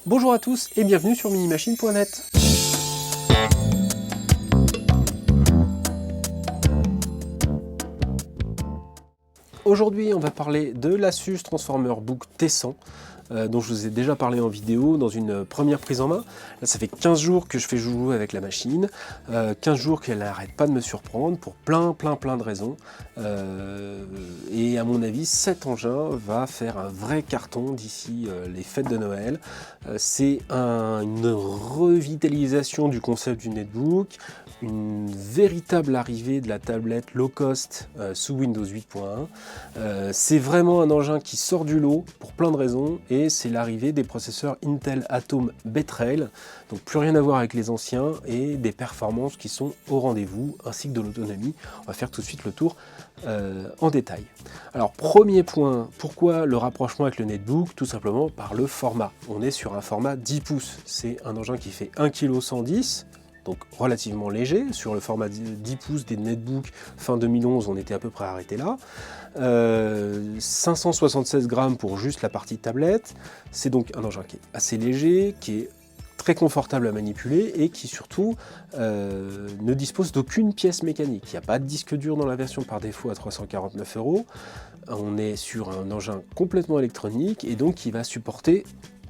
Bonjour à tous et bienvenue sur minimachine.net. Aujourd'hui, on va parler de l'Asus Transformer Book T100, dont je vous ai déjà parlé en vidéo dans une première prise en main. Là, ça fait 15 jours que je fais joujou avec la machine, 15 jours qu'elle n'arrête pas de me surprendre pour plein de raisons. Et à mon avis, cet engin va faire un vrai carton d'ici les fêtes de Noël. C'est une revitalisation du concept du netbook, une véritable arrivée de la tablette low cost sous Windows 8.1. C'est vraiment un engin qui sort du lot pour plein de raisons et c'est l'arrivée des processeurs Intel Atom Betrail, donc plus rien à voir avec les anciens et des performances qui sont au rendez-vous ainsi que de l'autonomie. On va faire tout de suite le tour en détail. Alors premier point, pourquoi le rapprochement avec le netbook? Tout simplement par le format. On est sur un format 10 pouces, c'est un engin qui fait 1,110 kg, donc relativement léger. Sur le format 10 pouces des netbooks fin 2011, on était à peu près arrêté là. 576 grammes pour juste la partie tablette. C'est donc un engin qui est assez léger, qui est très confortable à manipuler et qui surtout ne dispose d'aucune pièce mécanique. Il n'y a pas de disque dur dans la version par défaut à 349 €. On est sur un engin complètement électronique et donc qui va supporter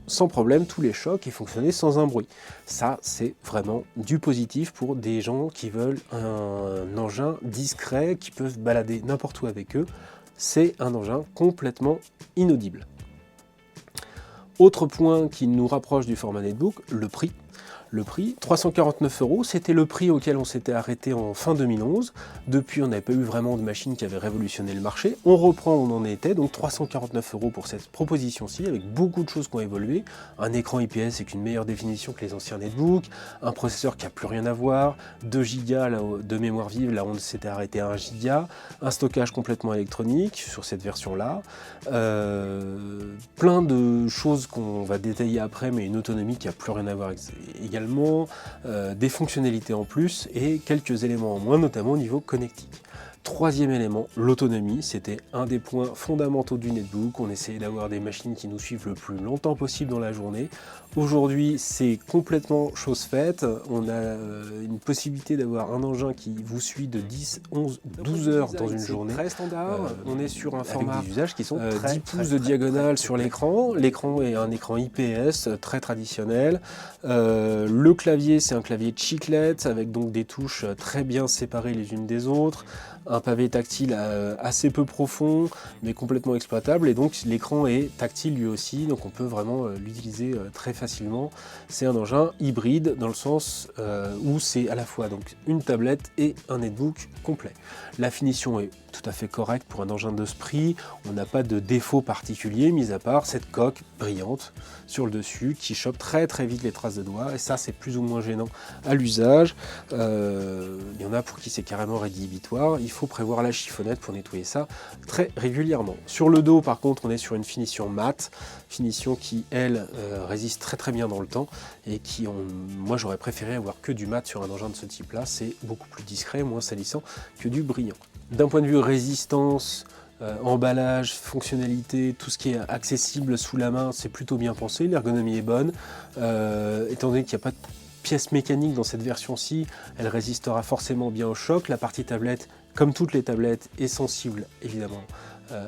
sans problème tous les chocs et fonctionner sans un bruit. Ça, c'est vraiment du positif pour des gens qui veulent un engin discret, qui peuvent balader n'importe où avec eux. C'est un engin complètement inaudible. Autre point qui nous rapproche du format netbook, le prix. Le prix, 349 €, c'était le prix auquel on s'était arrêté en fin 2011. Depuis, on n'avait pas eu vraiment de machine qui avait révolutionné le marché. On reprend où on en était, donc 349 € pour cette proposition-ci, avec beaucoup de choses qui ont évolué. Un écran IPS avec une meilleure définition que les anciens netbooks, un processeur qui n'a plus rien à voir, 2 Go de mémoire vive, là on s'était arrêté à 1 Go, un stockage complètement électronique sur cette version-là, plein de choses qu'on va détailler après, mais une autonomie qui n'a plus rien à voir avec également, des fonctionnalités en plus et quelques éléments en moins, notamment au niveau connectique. Troisième élément, l'autonomie, c'était un des points fondamentaux du netbook. On essayait d'avoir des machines qui nous suivent le plus longtemps possible dans la journée. Aujourd'hui, c'est complètement chose faite. On a une possibilité d'avoir un engin qui vous suit de 10, 11 ou 12 heures dans une journée. Très standard. On est sur un format avec des usages qui sont 10 pouces de diagonale sur l'écran. L'écran est un écran IPS très traditionnel. Le clavier, c'est un clavier chiclette avec donc des touches très bien séparées les unes des autres. Un pavé tactile assez peu profond mais complètement exploitable, et donc l'écran est tactile lui aussi, donc on peut vraiment l'utiliser très facilement. C'est un engin hybride dans le sens où c'est à la fois donc une tablette et un netbook complet. La finition est tout à fait correcte pour un engin de ce prix. On n'a pas de défaut particulier mis à part cette coque brillante sur le dessus qui chope très vite les traces de doigts, et ça c'est plus ou moins gênant à l'usage. Il y en a pour qui c'est carrément rédhibitoire. Il faut prévoir la chiffonnette pour nettoyer ça très régulièrement. Sur le dos par contre, on est sur une finition mat, finition qui elle résiste très bien dans le temps et qui moi j'aurais préféré avoir que du mat sur un engin de ce type là. C'est beaucoup plus discret, moins salissant que du brillant. D'un point de vue résistance, emballage, fonctionnalité, tout ce qui est accessible sous la main, c'est plutôt bien pensé, l'ergonomie est bonne. Étant donné qu'il n'y a pas de pièce mécanique dans cette version-ci, elle résistera forcément bien au choc. La partie tablette, comme toutes les tablettes, est sensible évidemment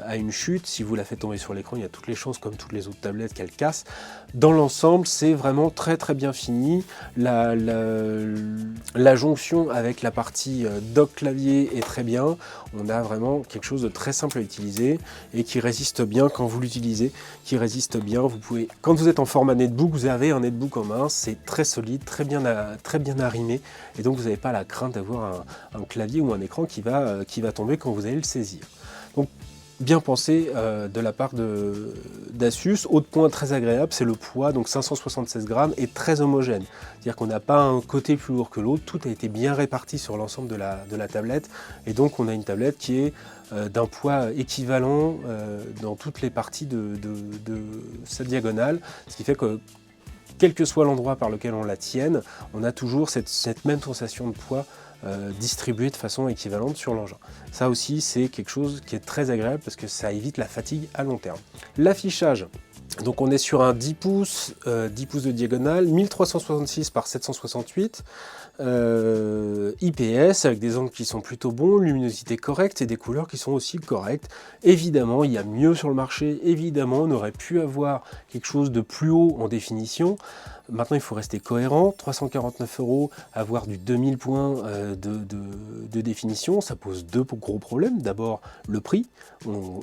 à une chute. Si vous la faites tomber sur l'écran, il y a toutes les chances, comme toutes les autres tablettes, qu'elle casse. Dans l'ensemble, c'est vraiment très bien fini. La jonction avec la partie dock clavier est très bien. On a vraiment quelque chose de très simple à utiliser et qui résiste bien quand vous l'utilisez, qui résiste bien. Vous pouvez, quand vous êtes en format netbook, vous avez un netbook en main, c'est très solide, très bien arrimé, et donc vous n'avez pas la crainte d'avoir un clavier ou un écran qui va tomber quand vous allez le saisir. Donc bien pensé de la part d'Asus. Autre point très agréable, c'est le poids, donc 576 grammes et très homogène. C'est-à-dire qu'on n'a pas un côté plus lourd que l'autre, tout a été bien réparti sur l'ensemble de la tablette, et donc on a une tablette qui est d'un poids équivalent dans toutes les parties de sa diagonale, ce qui fait que quel que soit l'endroit par lequel on la tienne, on a toujours cette même sensation de poids distribué de façon équivalente sur l'engin. Ça aussi, c'est quelque chose qui est très agréable parce que ça évite la fatigue à long terme. L'affichage, Donc on est sur un 10 pouces de diagonale, 1366 par 768, IPS avec des angles qui sont plutôt bons, luminosité correcte et des couleurs qui sont aussi correctes. Évidemment, il y a mieux sur le marché, évidemment, on aurait pu avoir quelque chose de plus haut en définition. Maintenant, il faut rester cohérent. 349 €, avoir du 2000 points de définition, ça pose deux gros problèmes. D'abord, le prix. On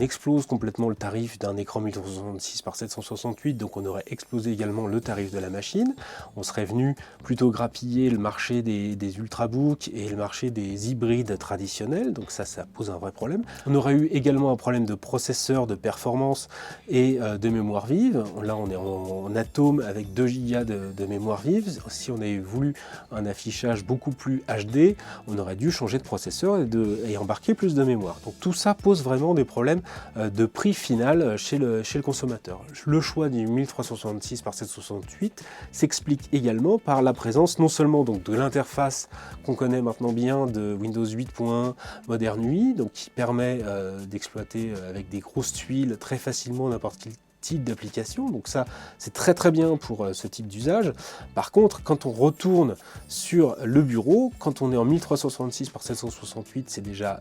explose complètement le tarif d'un écran 1366 par 768, donc on aurait explosé également le tarif de la machine. On serait venu plutôt grappiller le marché des ultrabooks et le marché des hybrides traditionnels, donc ça pose un vrai problème. On aurait eu également un problème de processeur, de performance et de mémoire vive. Là, on est en Atom avec 2 Go de mémoire vive. Si on avait voulu un affichage beaucoup plus HD, on aurait dû changer de processeur et embarquer plus de mémoire. Donc tout ça pose vraiment des problèmes de prix final chez le consommateur. Le choix du 1366 par 768 s'explique également par la présence non seulement donc, de l'interface qu'on connaît maintenant bien de Windows 8.1 Modern UI, donc qui permet d'exploiter avec des grosses tuiles très facilement n'importe quel type d'application, donc ça c'est très très bien pour ce type d'usage. Par contre, quand on retourne sur le bureau, quand on est en 1366 par 768, c'est déjà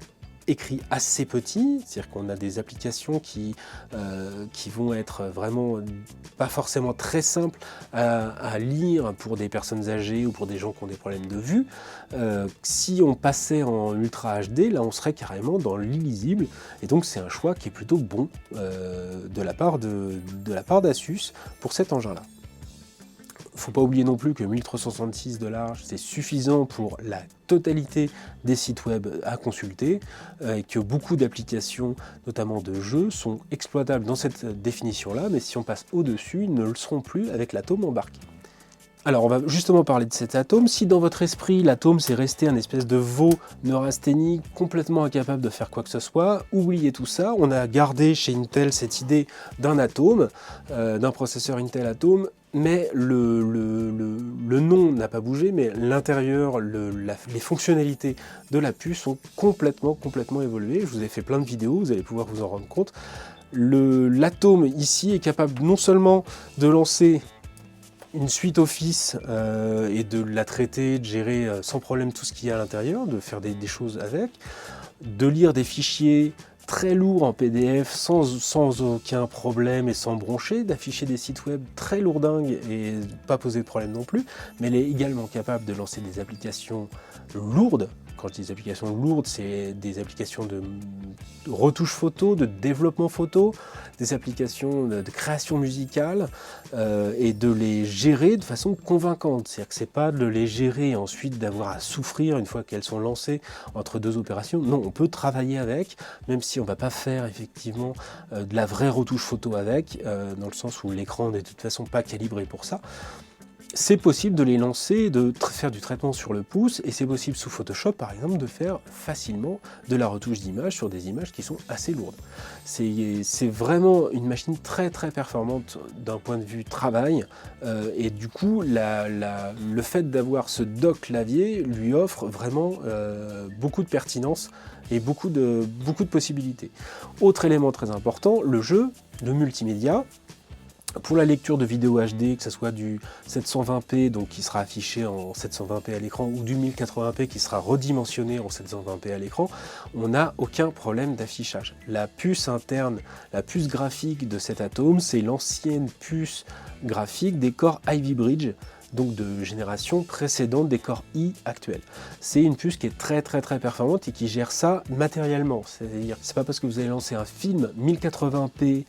écrit assez petit, c'est-à-dire qu'on a des applications qui vont être vraiment pas forcément très simples à lire pour des personnes âgées ou pour des gens qui ont des problèmes de vue. Si on passait en Ultra HD, là on serait carrément dans l'illisible, et donc c'est un choix qui est plutôt bon de la part d'Asus pour cet engin-là. Faut pas oublier non plus que 1366 de large, c'est suffisant pour la totalité des sites web à consulter, et que beaucoup d'applications, notamment de jeux, sont exploitables dans cette définition-là, mais si on passe au-dessus, ils ne le seront plus avec l'Atom embarqué. Alors on va justement parler de cet Atom. Si dans votre esprit l'Atom c'est resté un espèce de veau neurasthénique complètement incapable de faire quoi que ce soit, oubliez tout ça. On a gardé chez Intel cette idée d'un Atom, d'un processeur Intel Atom, mais le nom n'a pas bougé, mais l'intérieur, les fonctionnalités de la puce sont complètement évoluées. Je vous ai fait plein de vidéos, vous allez pouvoir vous en rendre compte. L'Atom ici est capable non seulement de lancer une suite Office et de la traiter, de gérer sans problème tout ce qu'il y a à l'intérieur, de faire des choses avec, de lire des fichiers très lourds en PDF sans aucun problème et sans broncher, d'afficher des sites web très lourdingues et pas poser de problème non plus, mais elle est également capable de lancer des applications lourdes. Quand je dis des applications lourdes, c'est des applications de retouche photo, de développement photo, des applications de création musicale et de les gérer de façon convaincante. C'est-à-dire que c'est pas de les gérer et ensuite d'avoir à souffrir une fois qu'elles sont lancées entre deux opérations. Non, on peut travailler avec, même si on va pas faire effectivement de la vraie retouche photo avec, dans le sens où l'écran n'est de toute façon pas calibré pour ça. C'est possible de les lancer, de faire du traitement sur le pouce, et c'est possible sous Photoshop par exemple de faire facilement de la retouche d'image sur des images qui sont assez lourdes. C'est vraiment une machine très performante d'un point de vue travail, et du coup le fait d'avoir ce dock clavier lui offre vraiment beaucoup de pertinence et beaucoup de possibilités. Autre élément très important, le jeu, le multimédia. Pour la lecture de vidéos HD, que ce soit du 720p donc qui sera affiché en 720p à l'écran ou du 1080p qui sera redimensionné en 720p à l'écran, on n'a aucun problème d'affichage. La puce interne, la puce graphique de cet Atom, c'est l'ancienne puce graphique des Core Ivy Bridge, donc de génération précédente des Core i actuels. C'est une puce qui est très performante et qui gère ça matériellement. C'est-à-dire, c'est pas parce que vous allez lancer un film 1080p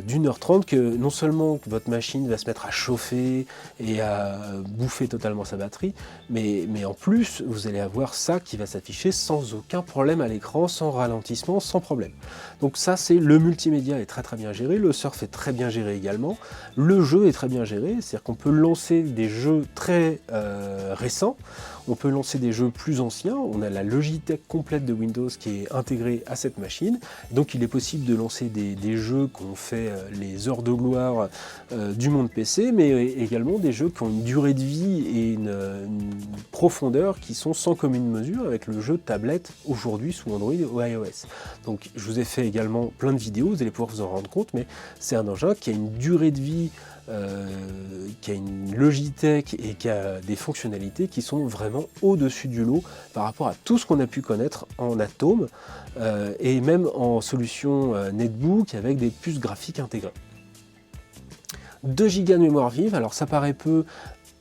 d'1h30 que non seulement votre machine va se mettre à chauffer et à bouffer totalement sa batterie, mais en plus vous allez avoir ça qui va s'afficher sans aucun problème à l'écran, sans ralentissement, sans problème. Donc ça, c'est le multimédia est très bien géré, le surf est très bien géré également, le jeu est très bien géré, c'est-à-dire qu'on peut lancer des jeux jeux très récents, on peut lancer des jeux plus anciens, on a la Logitech complète de Windows qui est intégrée à cette machine, donc il est possible de lancer des jeux qui ont fait les heures de gloire du monde PC, mais également des jeux qui ont une durée de vie et une profondeur qui sont sans commune mesure avec le jeu tablette aujourd'hui sous Android ou iOS. Donc je vous ai fait également plein de vidéos, vous allez pouvoir vous en rendre compte, mais c'est un engin qui a une durée de vie, qui a une Logitech et qui a des fonctionnalités qui sont vraiment au-dessus du lot par rapport à tout ce qu'on a pu connaître en Atom et même en solution netbook avec des puces graphiques intégrées. 2 Go de mémoire vive, alors ça paraît peu,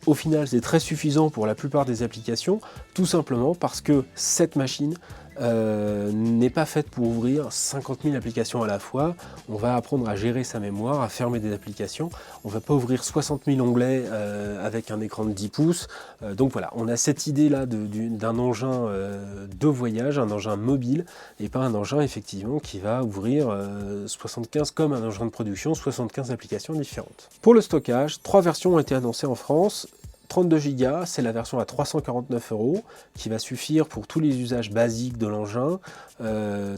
au final c'est très suffisant pour la plupart des applications, tout simplement parce que cette machine n'est pas faite pour ouvrir 50 000 applications à la fois. On va apprendre à gérer sa mémoire, à fermer des applications. On ne va pas ouvrir 60 000 onglets avec un écran de 10 pouces. Donc voilà, on a cette idée-là d'un engin de voyage, un engin mobile, et pas un engin effectivement qui va ouvrir 75 comme un engin de production, 75 applications différentes. Pour le stockage, 3 versions ont été annoncées en France. 32 Go, c'est la version à 349 € qui va suffire pour tous les usages basiques de l'engin.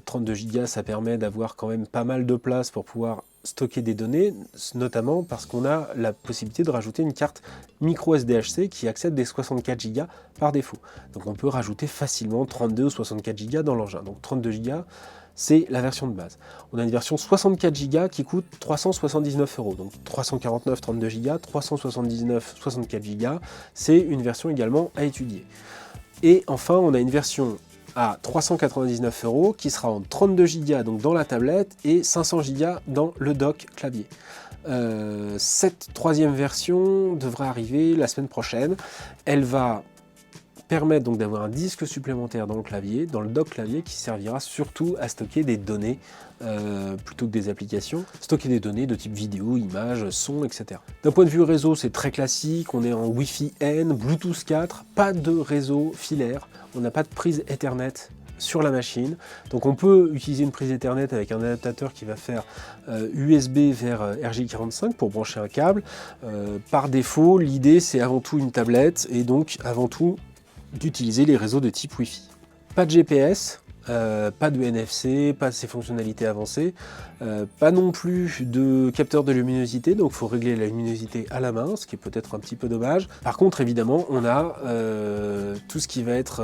32 Go, ça permet d'avoir quand même pas mal de place pour pouvoir stocker des données, notamment parce qu'on a la possibilité de rajouter une carte micro SDHC qui accède des 64 Go par défaut. Donc on peut rajouter facilement 32 ou 64 Go dans l'engin. Donc 32 Go, c'est la version de base. On a une version 64 Go qui coûte 379 €. Donc 349 32 Go, 379 64 Go, c'est une version également à étudier. Et enfin, on a une version à 399 € qui sera en 32 Go donc dans la tablette et 500 Go dans le dock clavier. Cette troisième version devrait arriver la semaine prochaine. Elle va permettre donc d'avoir un disque supplémentaire dans le clavier, dans le dock clavier, qui servira surtout à stocker des données plutôt que des applications, stocker des données de type vidéo, images, son, etc. D'un point de vue réseau, c'est très classique, on est en Wi-Fi N, Bluetooth 4, pas de réseau filaire, on n'a pas de prise Ethernet sur la machine, donc on peut utiliser une prise Ethernet avec un adaptateur qui va faire USB vers RJ45 pour brancher un câble. Par défaut, l'idée c'est avant tout une tablette et donc avant tout d'utiliser les réseaux de type Wi-Fi. Pas de GPS, pas de NFC, pas de ces fonctionnalités avancées, pas non plus de capteur de luminosité, donc il faut régler la luminosité à la main, ce qui est peut-être un petit peu dommage. Par contre, évidemment, on a tout ce qui va être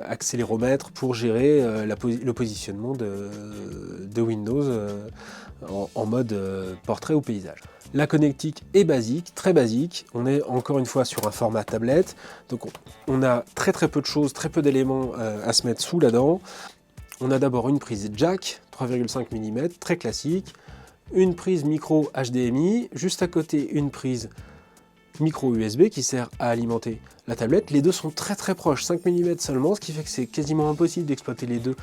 accéléromètre pour gérer le positionnement de Windows en mode portrait ou paysage. La connectique est basique, très basique. On est encore une fois sur un format tablette. Donc on a très peu de choses, très peu d'éléments à se mettre sous là-dedans. On a d'abord une prise jack 3,5 mm, très classique. Une prise micro HDMI. Juste à côté, une prise micro USB qui sert à alimenter la tablette. Les deux sont très proches, 5 mm seulement, ce qui fait que c'est quasiment impossible d'exploiter les deux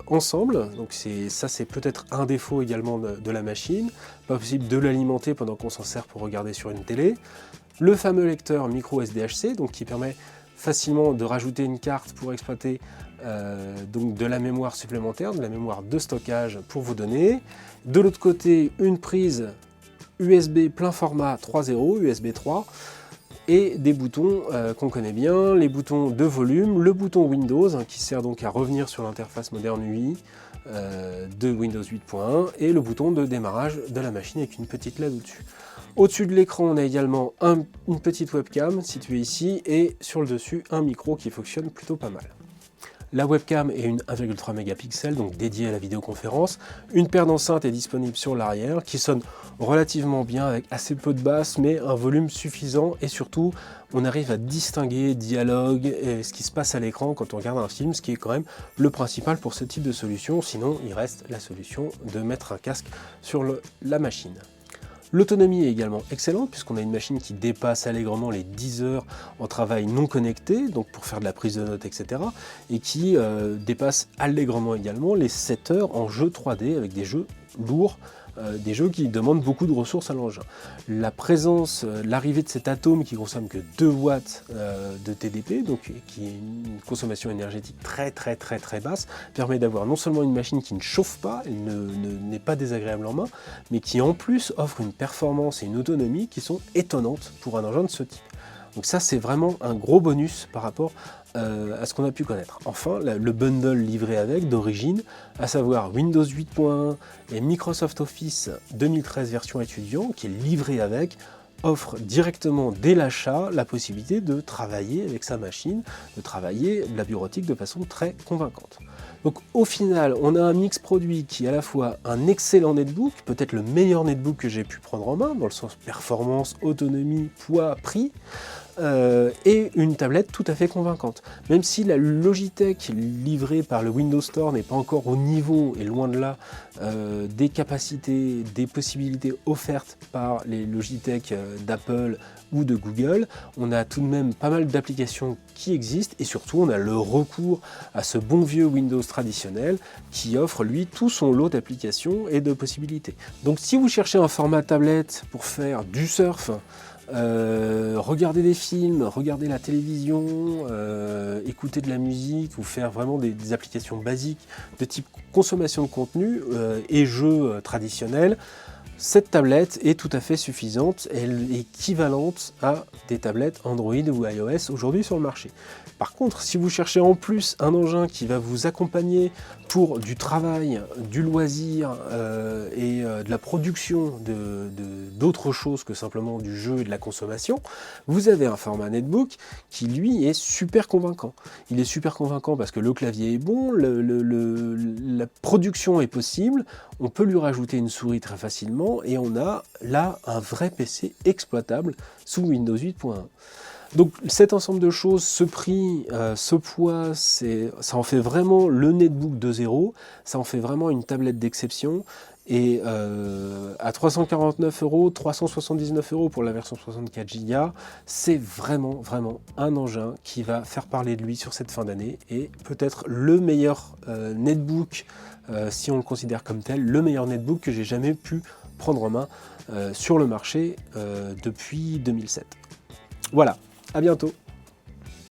ensemble. Donc ça c'est peut-être un défaut également de la machine. Pas possible de l'alimenter pendant qu'on s'en sert pour regarder sur une télé. Le fameux lecteur micro SDHC, donc qui permet facilement de rajouter une carte pour exploiter donc de la mémoire supplémentaire, de la mémoire de stockage pour vos données. De l'autre côté, une prise USB plein format 3.0, USB 3, et des boutons qu'on connaît bien, les boutons de volume, le bouton Windows qui sert donc à revenir sur l'interface moderne UI de Windows 8.1 et le bouton de démarrage de la machine avec une petite LED au-dessus. Au-dessus de l'écran, on a également une petite webcam située ici et sur le dessus un micro qui fonctionne plutôt pas mal. La webcam est une 1,3 mégapixels, donc dédiée à la vidéoconférence. Une paire d'enceintes est disponible sur l'arrière, qui sonne relativement bien avec assez peu de basse, mais un volume suffisant. Et surtout, on arrive à distinguer dialogue et ce qui se passe à l'écran quand on regarde un film, ce qui est quand même le principal pour ce type de solution. Sinon, il reste la solution de mettre un casque sur la machine. L'autonomie est également excellente puisqu'on a une machine qui dépasse allègrement les 10 heures en travail non connecté, donc pour faire de la prise de notes, etc. et qui dépasse allègrement également les 7 heures en jeu 3D avec des jeux lourds des jeux qui demandent beaucoup de ressources à l'engin. La présence, l'arrivée de cet atome qui consomme que 2 watts de TDP, donc qui est une consommation énergétique très basse, permet d'avoir non seulement une machine qui ne chauffe pas, elle n'est pas désagréable en main, mais qui en plus offre une performance et une autonomie qui sont étonnantes pour un engin de ce type. Donc ça, c'est vraiment un gros bonus par rapport à ce qu'on a pu connaître. Enfin, le bundle livré avec d'origine, à savoir Windows 8.1 et Microsoft Office 2013 version étudiant, qui est livré avec, offre directement dès l'achat la possibilité de travailler avec sa machine, de travailler de la bureautique de façon très convaincante. Donc au final, on a un mix produit qui est à la fois un excellent netbook, peut-être le meilleur netbook que j'ai pu prendre en main, dans le sens performance, autonomie, poids, prix, et une tablette tout à fait convaincante. Même si la Logitech livrée par le Windows Store n'est pas encore au niveau, et loin de là, des capacités, des possibilités offertes par les Logitech d'Apple ou de Google, on a tout de même pas mal d'applications qui existent, et surtout on a le recours à ce bon vieux Windows traditionnel qui offre lui tout son lot d'applications et de possibilités. Donc si vous cherchez un format tablette pour faire du surf, regarder des films, regarder la télévision, écouter de la musique ou faire vraiment des applications basiques de type consommation de contenu et jeux traditionnels, cette tablette est tout à fait suffisante, elle est équivalente à des tablettes Android ou iOS aujourd'hui sur le marché. Par contre, si vous cherchez en plus un engin qui va vous accompagner pour du travail, du loisir et de la production d'autres choses que simplement du jeu et de la consommation, vous avez un format netbook qui lui est super convaincant. Il est super convaincant parce que le clavier est bon, la production est possible, on peut lui rajouter une souris très facilement et on a là un vrai PC exploitable sous Windows 8.1. Donc cet ensemble de choses, ce prix, ce poids, ça en fait vraiment le netbook de zéro, ça en fait vraiment une tablette d'exception. Et à 349 €, 379 € pour la version 64 Go, c'est vraiment un engin qui va faire parler de lui sur cette fin d'année et peut-être le meilleur netbook, si on le considère comme tel, le meilleur netbook que j'ai jamais pu prendre en main sur le marché depuis 2007. Voilà, à bientôt.